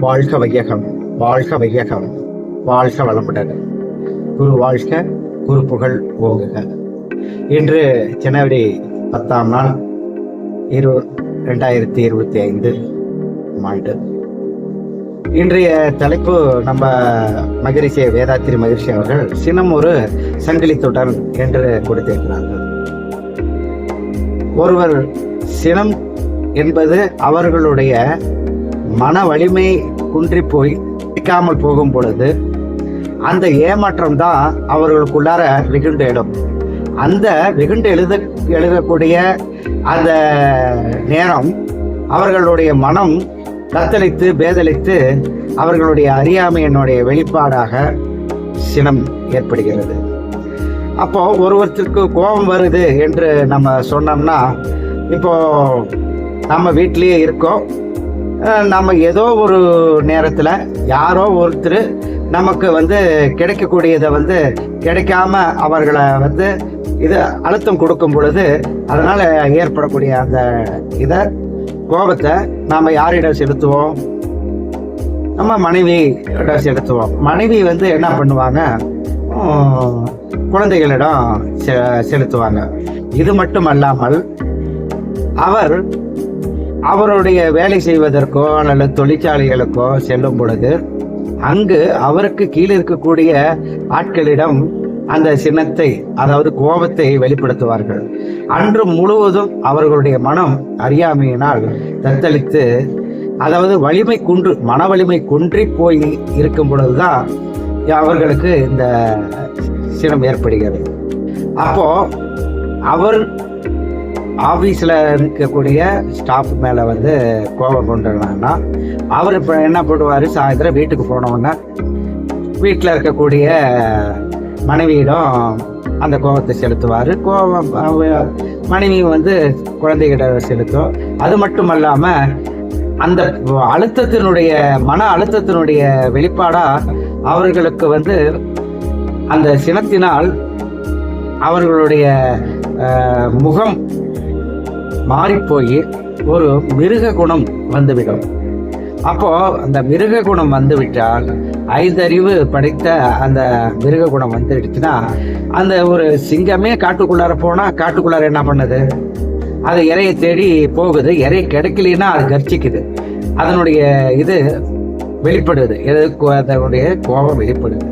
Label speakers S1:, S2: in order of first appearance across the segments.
S1: வாழ்க வையகம், வாழ்க வையகம், வாழ்க வளமுடன். குரு வாழ்க, குரு புகழ் ஓங்குக. இன்று ஜனவரி 10ஆம் நாள் 2025 ஆண்டு. இன்றைய தலைப்பு நம்ம மகரிஷி வேதாத்திரி மகரிஷி அவர்கள் சினம் ஒரு சங்கிலி தொடர் என்று கொடுத்திருக்கிறார்கள். ஒருவர் சினம் என்பது அவர்களுடைய மன வலிமை குன்றி போய் நிற்காமல் போகும் பொழுது அந்த ஏமாற்றம் தான் அவர்களுக்குள்ளார வெகுண்டு எழும். அந்த வெகுண்டு எழுதக்கூடிய அந்த நேரம் அவர்களுடைய மனம் தத்தளித்து பேதளித்து அவர்களுடைய அறியாமையினுடைய வெளிப்பாடாக சினம் ஏற்படுகிறது. அப்போ ஒருவருக்கு கோபம் வருது என்று நம்ம சொன்னோம்னா, இப்போ நம்ம வீட்டிலேயே இருக்கோம், நம்ம ஏதோ ஒரு நேரத்தில் யாரோ ஒருத்தர் நமக்கு கிடைக்கக்கூடியதை கிடைக்காம அவர்களை இது அழுத்தம் கொடுக்கும் பொழுது அதனால் ஏற்படக்கூடிய அந்த கோபத்தை நாம் யாரிடம் செலுத்துவோம்? நம்ம மனைவியிடம் செலுத்துவோம். மனைவி என்ன பண்ணுவாங்க? குழந்தைகளிடம் செலுத்துவாங்க. இது மட்டுமல்லாமல் அவருடைய வேலை செய்வதற்கோ அல்லது தொழிற்சாலைகளுக்கோ செல்லும் பொழுது அங்கு அவருக்கு கீழே இருக்கக்கூடிய ஆட்களிடம் அந்த சினத்தை, அதாவது கோபத்தை வெளிப்படுத்துவார்கள். அன்று முழுவதும் அவர்களுடைய மனம் அறியாமையினால் தத்தளித்து, அதாவது மன வலிமை குன்றி போய் இருக்கும் பொழுதுதான் அவர்களுக்கு இந்த சினம் ஏற்படுகிறது. அப்போ அவர் ஆஃபீஸில் இருக்கக்கூடிய ஸ்டாஃப் மேலே கோபம் கொண்டுனா அவர் இப்போ என்ன பண்ணுவார்? சாயந்தரம் வீட்டுக்கு போனோன்னா வீட்டில் இருக்கக்கூடிய மனைவியிடம் அந்த கோபத்தை செலுத்துவார். மனைவி குழந்தைகிட்ட செலுத்தும். அது மட்டும் இல்லாமல் அந்த மன அழுத்தத்தினுடைய வெளிப்பாடாக அவர்களுக்கு அந்த சினத்தினால் அவர்களுடைய முகம் மாறிப்போய் ஒரு மிருக குணம் வந்துவிடும். அப்போ அந்த மிருக குணம் வந்துவிட்டால், 5 அறிவு படைத்த அந்த மிருக குணம் வந்துடுச்சுன்னா, அந்த ஒரு சிங்கமே காட்டுக்குள்ளார போனா காட்டுக்குள்ளார என்ன பண்ணுது? அது இறையை தேடி போகுது. இறை கிடைக்கலன்னா அது கர்ச்சிக்குது. அதனுடைய இது வெளிப்படுது, அதனுடைய கோபம் வெளிப்படுது.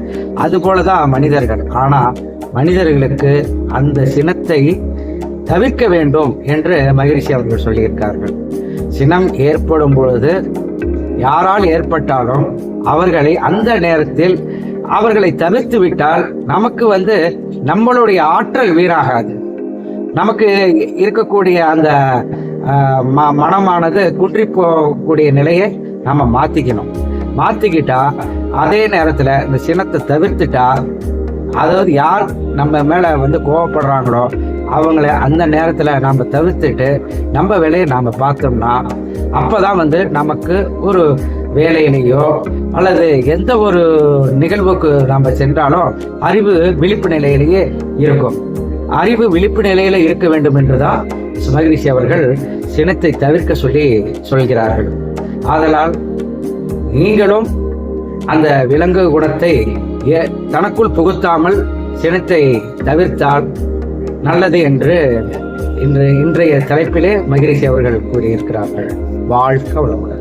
S1: அது போலதான் மனிதர்கள். ஆனா மனிதர்களுக்கு அந்த சினத்தை தவிர்க்க வேண்டும் என்று மகரிஷி அவர்கள் சொல்லியிருக்கார்கள். சினம் ஏற்படும் பொழுது யாரால் ஏற்பட்டாலும் அவர்களை அந்த நேரத்தில் அவர்களை தவிர்த்து விட்டால் நமக்கு நம்மளுடைய ஆற்றல் வீணாகாது. நமக்கு இருக்கக்கூடிய அந்த மனமானது குன்றி போகக்கூடிய நிலையை நம்ம மாத்திக்கிட்டா அதே நேரத்தில் இந்த சினத்தை தவிர்த்துட்டா, அதாவது யார் நம்ம மேல கோவப்படுறாங்களோ அவங்கள அந்த நேரத்தில் நாம் தவிர்த்துட்டு நம்ம வேலையை நாம் பார்த்தோம்னா அப்போதான் நமக்கு ஒரு வேலையிலேயோ அல்லது எந்த ஒரு நிகழ்வுக்கு நாம் சென்றாலும் அறிவு விழிப்பு நிலையிலேயே இருக்கும். அறிவு விழிப்பு நிலையில இருக்க வேண்டும் என்றுதான் மகரிஷி அவர்கள் சினத்தை தவிர்க்க சொல்கிறார்கள். ஆதலால் நீங்களும் அந்த விலங்கு குணத்தை தனக்குள் புகுத்தாமல் சினத்தை தவிர்த்தால் நல்லது என்று இன்றைய தலைப்பிலே மகரிஷி அவர்கள் கூறியிருக்கிறார்கள். வாழ்க வளமுடன்.